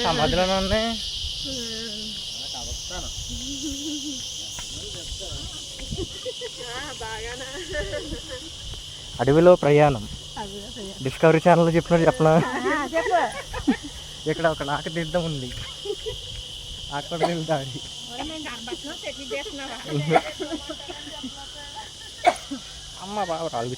సమాధిలోనే ఉన్నాయి. అడవిలో ప్రయాణం డిస్కవరీ ఛానల్లో చెప్పినట్టు చెప్పనా? ఇక్కడ ఒక నాక తీర్థం ఉంది, అక్కడ దారి. అమ్మ బాగా రాళ్ళు.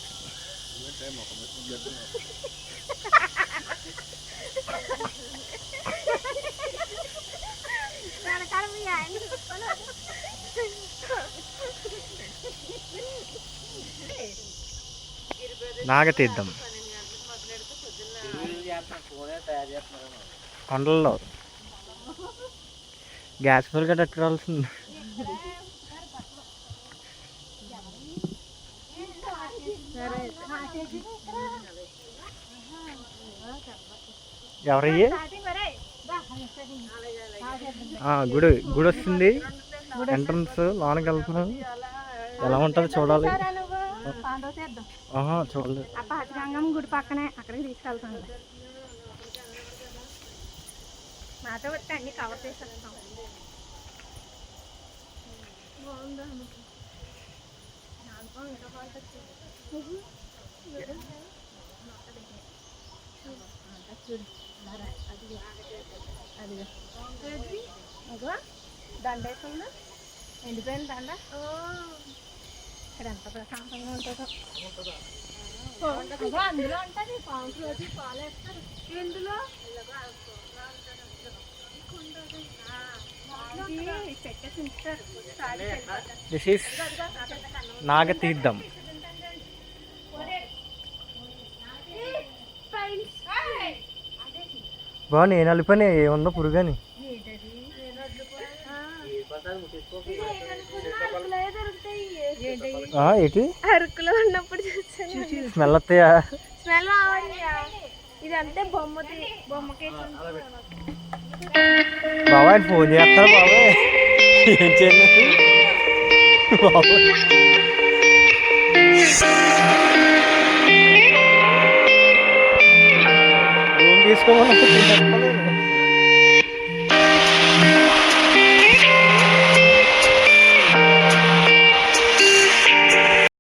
నాగతీర్థం కొండల్లో గ్యాస్ ఫుల్ గట్ట ఎట్టుకోవాల్సింది. ఎవరయ్యే? గుడి గుడి వస్తుంది, ఎంట్రన్స్ లోనకి వెళ్తున్నాం. ఎలా ఉంటుందో చూడాలి. చూడలేదు. గుడి పక్కనే, అక్కడికి తీసుకెళ్తాను. మాతో వచ్చి అన్ని కవర్ చేసేస్తాం. బాగుందా? దండ వేసుకుందా, ఎండిపోయిన దండ. ఇక్కడ ఎంత ప్రశాంతంగా ఉంటుందో. అందులో ఉంటుంది పాలు రోజు పాలు వేస్తారు. ఎందులో దిస్ ఈస్ నాగతీర్థం. బాగుంది. ఏ నలిపని ఏముందో పురుగని. ఏంటి అరకులో ఉన్నప్పుడు స్మెల్ వస్తాయా? స్మెల్ ఇదంటే బొమ్మకి బాబాయ్ ఫోన్ చేస్తారు. బాబాయ్ ఏం చేయలేదు బాబాయ్. రూమ్ తీసుకోమని